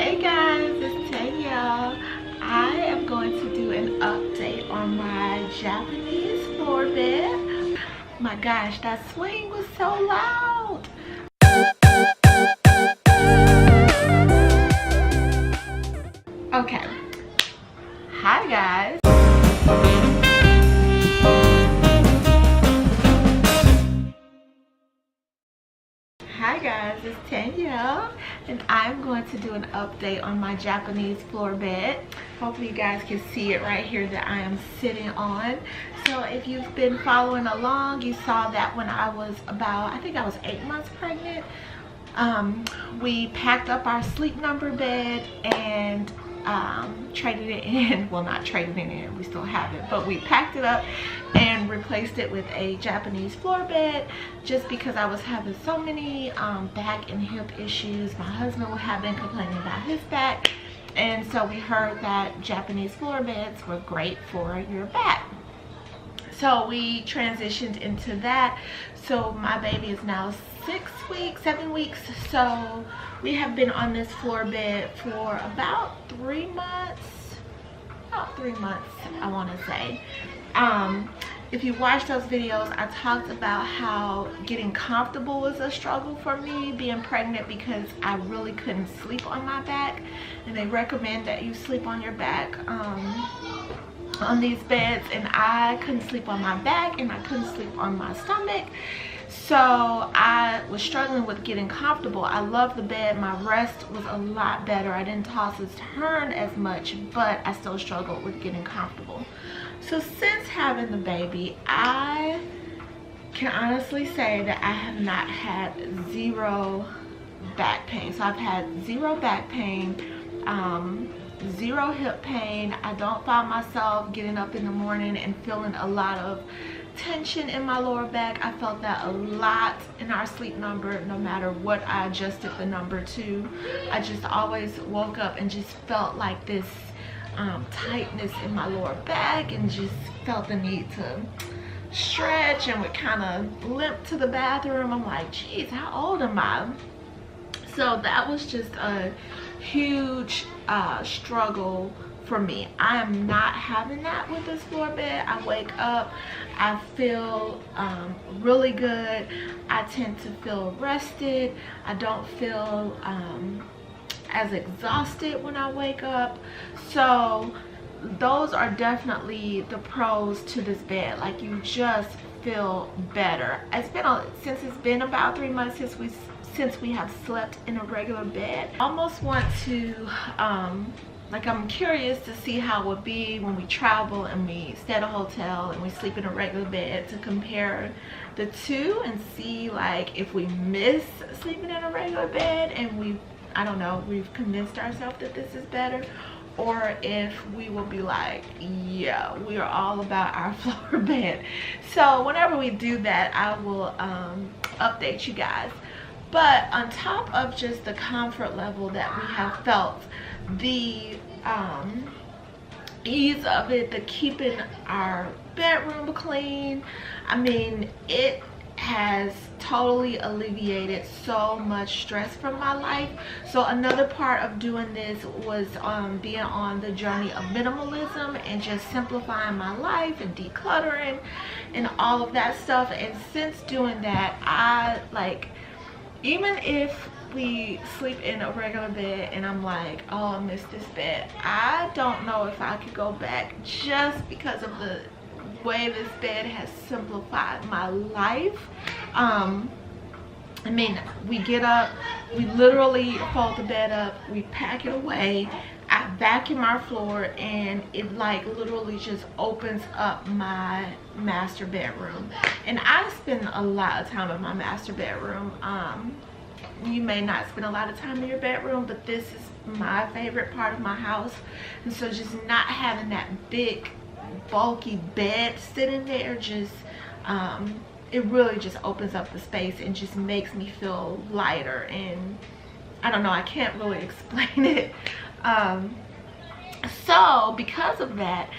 Hey guys, it's Tanya. I am going to do an update on my Japanese floor bed. My gosh, that swing was so loud. Okay. Hi guys. Hi guys, it's Tanya and I'm going to do an update on my Japanese floor bed. Hopefully you guys can see it right here that I am sitting on. So if you've been following along, you saw that when I was about, I think I was 8 months pregnant, we packed up our Sleep Number bed and traded it in. Well, not traded it in, we still have it, but we packed it up and replaced it with a Japanese floor bed just because I was having so many back and hip issues. My husband had been complaining about his back, and so we heard that Japanese floor beds were great for your back. So we transitioned into that. So my baby is now 7 weeks. So we have been on this floor bed for about 3 months. About 3 months, I want to say. If you watch those videos, I talked about how getting comfortable was a struggle for me being pregnant because I really couldn't sleep on my back, and they recommend that you sleep on your back on these beds, and I couldn't sleep on my back and I couldn't sleep on my stomach. So I was struggling with getting comfortable. I love the bed. My rest was a lot better. I didn't toss and turn as much, but I still struggled with getting comfortable. So since having the baby, I can honestly say that I have not had zero back pain. So I've had zero back pain, zero hip pain. I don't find myself getting up in the morning and feeling a lot of tension in my lower back. I felt that a lot in our Sleep Number, no matter what I adjusted the number to. I just always woke up and just felt like this tightness in my lower back and just felt the need to stretch and would kind of limp to the bathroom. I'm like, geez, how old am I? So that was just a huge struggle for me. I am not having that with this floor bed. I wake up, I feel really good. I tend to feel rested. I don't feel as exhausted when I wake up. So those are definitely the pros to this bed. Like, you just feel better. It's been since it's been about 3 months since we have slept in a regular bed. I almost want to like, I'm curious to see how it would be when we travel and we stay at a hotel and we sleep in a regular bed, to compare the two and see like if we miss sleeping in a regular bed and I don't know, we've convinced ourselves that this is better, or if we will be like, yeah, we are all about our floor bed. So whenever we do that, I will update you guys. But on top of just the comfort level that we have felt, the ease of it, the keeping our bedroom clean, I mean, it has totally alleviated so much stress from my life. So another part of doing this was being on the journey of minimalism and just simplifying my life and decluttering and all of that stuff. And since doing that, I like, even if we sleep in a regular bed and I'm like, oh, I miss this bed, I don't know if I could go back, just because of the way this bed has simplified my life. I mean, we get up, we literally fold the bed up, we pack it away, I vacuum our floor, and it like literally just opens up my master bedroom. And I spend a lot of time in my master bedroom. You may not spend a lot of time in your bedroom, but this is my favorite part of my house. And so just not having that big bulky bed sitting there, just it really just opens up the space and just makes me feel lighter. And I don't know, I can't really explain it. So because of that,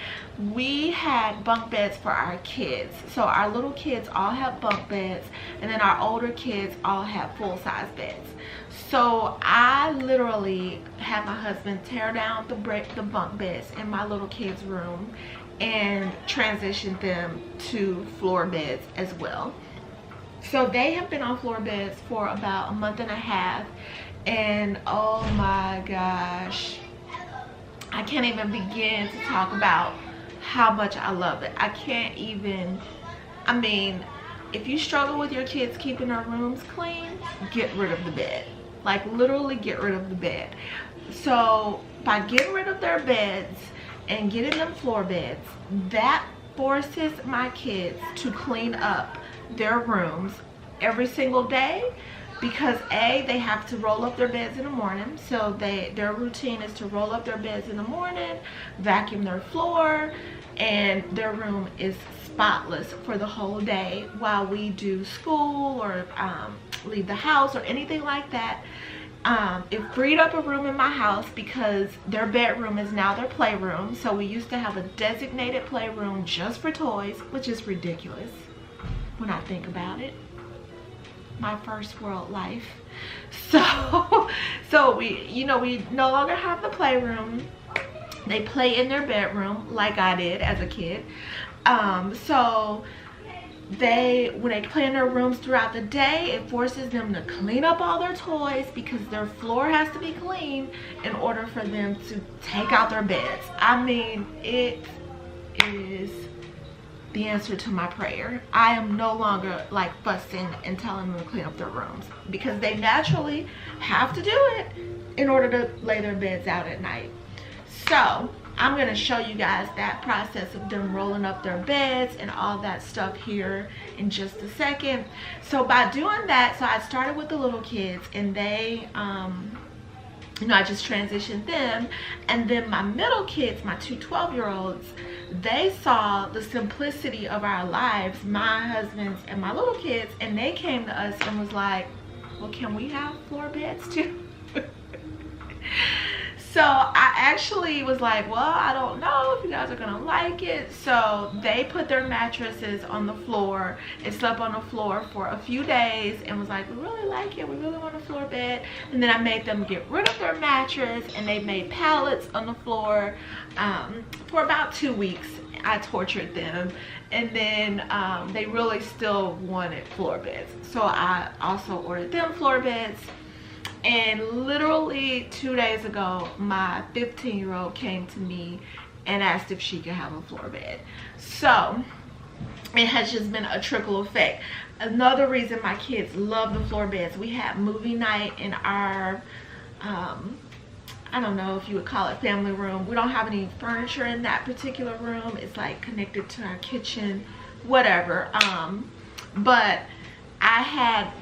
we had bunk beds for our kids. So our little kids all have bunk beds, and then our older kids all have full-size beds. So I literally had my husband tear down the bunk beds in my little kids' room and transition them to floor beds as well. So they have been on floor beds for about a month and a half, and oh my gosh, I can't even begin to talk about how much I love it. I can't even, I mean, if you struggle with your kids keeping their rooms clean, get rid of the bed. Like literally get rid of the bed. So by getting rid of their beds and getting them floor beds, that forces my kids to clean up their rooms every single day, because they have to roll up their beds in the morning. So their routine is to roll up their beds in the morning, vacuum their floor, and their room is spotless for the whole day while we do school or leave the house or anything like that. It freed up a room in my house because their bedroom is now their playroom. So we used to have a designated playroom just for toys, which is ridiculous when I think about it. My first world life. So we no longer have the playroom. They play in their bedroom like I did as a kid. So when they play in their rooms throughout the day, it forces them to clean up all their toys because their floor has to be clean in order for them to take out their beds. I mean, it is the answer to my prayer. I am no longer like fussing and telling them to clean up their rooms, because they naturally have to do it in order to lay their beds out at night. So I'm going to show you guys that process of them rolling up their beds and all that stuff here in just a second. So by doing that, so I started with the little kids, and they I just transitioned them, and then my middle kids, my two 12-year-olds, they saw the simplicity of our lives, my husband's and my little kids, and they came to us and was like, well, can we have floor beds too? So I actually was like, well, I don't know if you guys are gonna like it. So they put their mattresses on the floor and slept on the floor for a few days and was like, we really like it, we really want a floor bed. And then I made them get rid of their mattress, and they made pallets on the floor for about 2 weeks. I tortured them, and then they really still wanted floor beds. So I also ordered them floor beds. And literally 2 days ago, my 15-year-old came to me and asked if she could have a floor bed. So it has just been a trickle effect. Another reason my kids love the floor beds, we had movie night in our I don't know if you would call it family room. We don't have any furniture in that particular room. It's like connected to our kitchen, whatever. But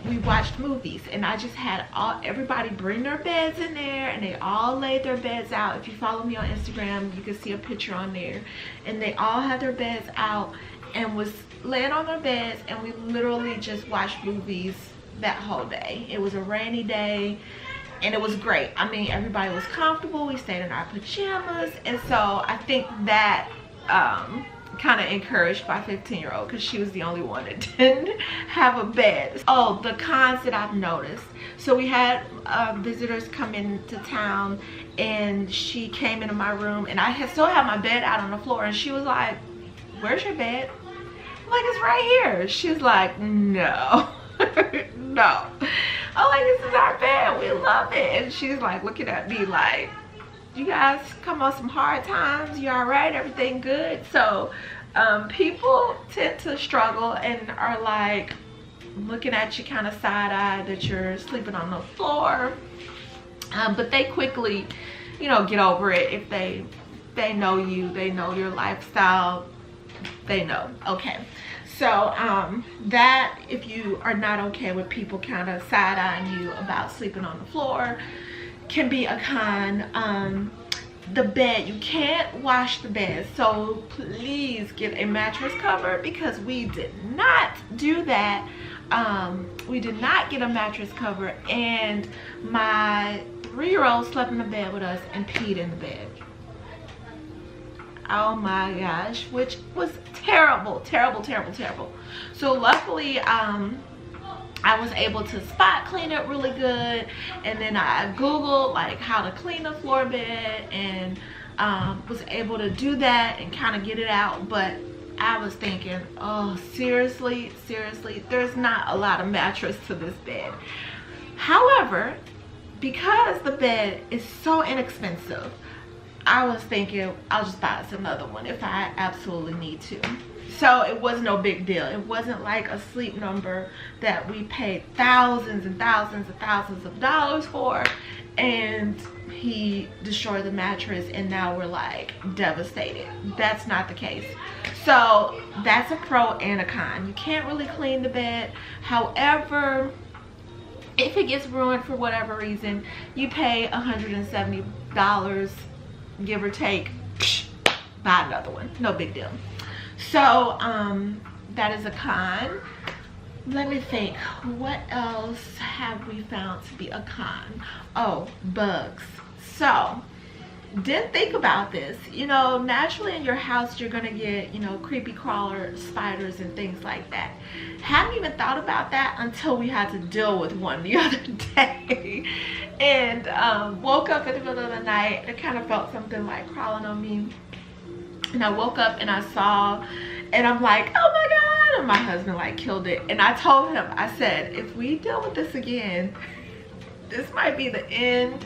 we watched movies, and I just had everybody bring their beds in there, and they all laid their beds out. If you follow me on Instagram, you can see a picture on there, and they all had their beds out and was laying on their beds, and we literally just watched movies that whole day. It was a rainy day, and it was great. I mean, everybody was comfortable. We stayed in our pajamas, and so I think that kind of encouraged my 15-year-old, because she was the only one that didn't have a bed. Oh, the cons that I've noticed. So we had visitors come into town, and she came into my room, and I still had my bed out on the floor, and she was like, where's your bed? I'm like, it's right here. She's like, no. No. I'm like, this is our bed, we love it. And she's like looking at me like, you guys come on some hard times, you all right, everything good? So people tend to struggle and are like looking at you kind of side-eyed that you're sleeping on the floor, but they quickly, you know, get over it. If they know you, they know your lifestyle, they know. Okay, so that if you are not okay with people kind of side-eyeing you about sleeping on the floor, can be a con. The bed, you can't wash the bed, so please get a mattress cover, because we did not do that. We did not get a mattress cover, and my 3-year-old slept in the bed with us and peed in the bed. Oh my gosh, which was terrible, terrible, terrible, terrible. So luckily, I was able to spot clean it really good, and then I googled like how to clean a floor bed, and was able to do that and kind of get it out. But I was thinking, oh, seriously, there's not a lot of mattress to this bed. However, because the bed is so inexpensive, I was thinking I'll just buy us another one if I absolutely need to. So it was no big deal. It wasn't like a Sleep Number that we paid thousands and thousands and thousands of dollars for, and he destroyed the mattress and now we're like devastated. That's not the case. So that's a pro and a con. You can't really clean the bed. However, if it gets ruined for whatever reason, you pay $170, give or take, buy another one, no big deal. So that is a con. Let me think, what else have we found to be a con? Oh, bugs. So didn't think about this. You know, naturally in your house you're gonna get, you know, creepy crawler spiders and things like that. Hadn't even thought about that until we had to deal with one the other day. And woke up in the middle of the night. It kind of felt something like crawling on me, and I woke up and I saw, and I'm like, oh my god, and my husband like killed it. And I told him, I said, if we deal with this again, this might be the end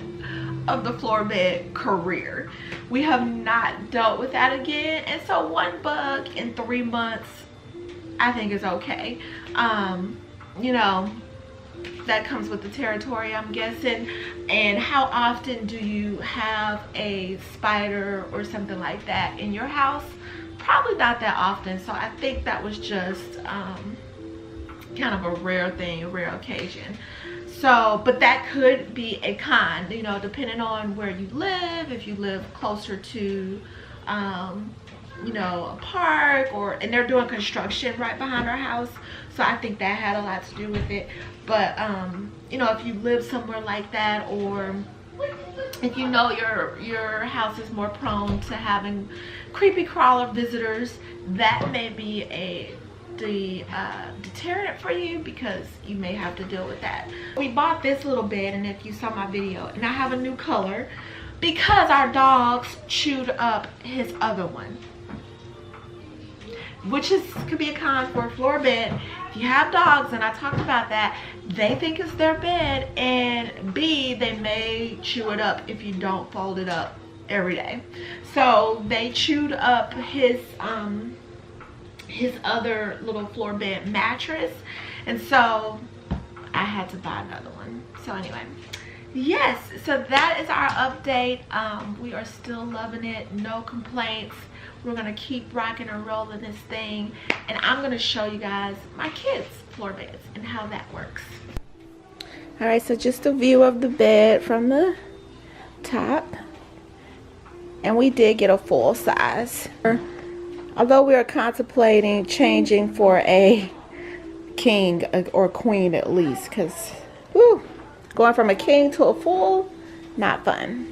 of the floor bed career. We have not dealt with that again. And so one bug in 3 months I think is okay. You know, that comes with the territory, I'm guessing. And how often do you have a spider or something like that in your house? Probably not that often. So I think that was just kind of a rare thing, a rare occasion. So, but that could be a con, you know, depending on where you live. If you live closer to, you know, a park, or, and they're doing construction right behind our house. So I think that had a lot to do with it. But, you know, if you live somewhere like that, or if you know your house is more prone to having creepy crawler visitors, that may be a deterrent for you, because you may have to deal with that. We bought this little bed, and if you saw my video, and I have a new color because our dogs chewed up his other one, which could be a con for a floor bed. If you have dogs, and I talked about that, they think it's their bed, and B, they may chew it up if you don't fold it up every day. So they chewed up his other little floor bed mattress, and so I had to buy another one. So anyway, yes, so that is our update. We are still loving it, no complaints. We're gonna keep rocking and rolling this thing, and I'm gonna show you guys my kids' floor beds and how that works. All right, so just a view of the bed from the top, and we did get a full size. Although we are contemplating changing for a king or queen at least, because going from a king to a full, not fun.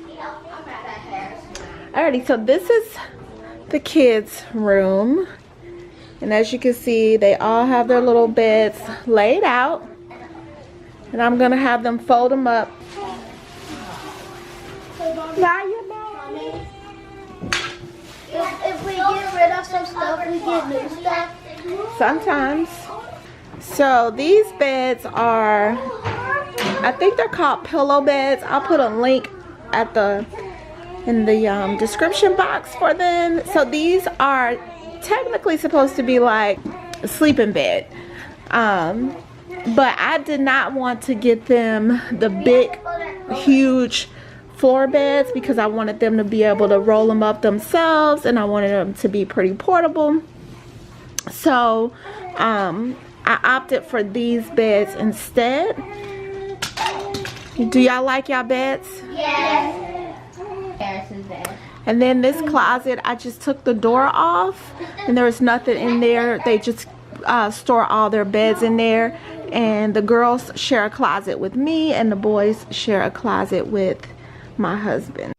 Alrighty, so this is the kids' room, and as you can see, they all have their little beds laid out, and I'm gonna have them fold them up. Now you know. If we get rid of some stuff, we get new stuff. Sometimes. So these beds are, I think they're called pillow beds. I'll put a link at in the description box for them. So these are technically supposed to be like a sleeping bed, but I did not want to get them the big, huge floor beds, because I wanted them to be able to roll them up themselves, and I wanted them to be pretty portable. So I opted for these beds instead. Do y'all like y'all beds? Yes. Harrison's bed. And then this closet, I just took the door off, and there was nothing in there. They just store all their beds in there, and the girls share a closet with me, and the boys share a closet with my husband.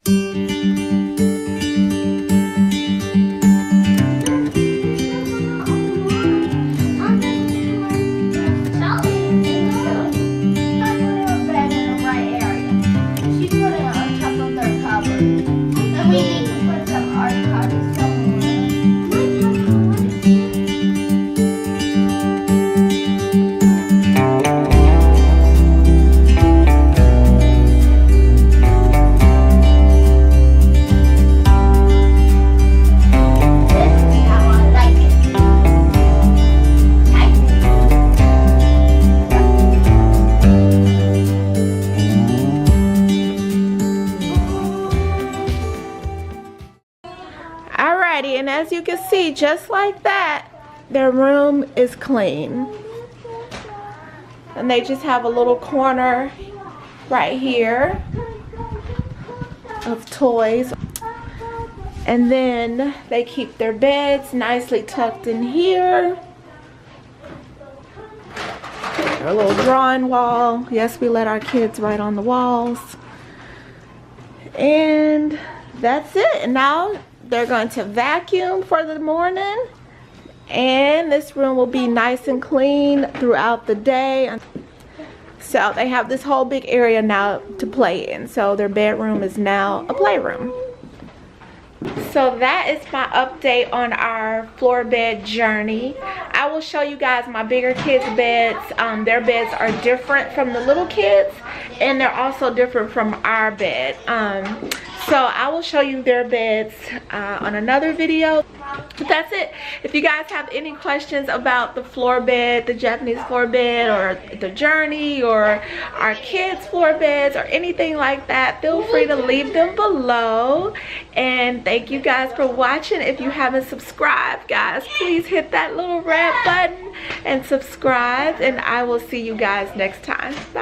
as you can see, just like that, their room is clean. And they just have a little corner right here of toys. And then they keep their beds nicely tucked in here. A little drawing wall. Yes, we let our kids write on the walls. And that's it. And now they're going to vacuum for the morning. And this room will be nice and clean throughout the day. So they have this whole big area now to play in. So their bedroom is now a playroom. So that is my update on our floor bed journey. I will show you guys my bigger kids' beds. Their beds are different from the little kids, and they're also different from our bed. So I will show you their beds on another video. But that's it. If you guys have any questions about the floor bed, the Japanese floor bed, or the journey, or our kids' floor beds, or anything like that, feel free to leave them below. And thank you guys for watching. If you haven't subscribed, guys, please hit that little red button and subscribe. And I will see you guys next time. Bye.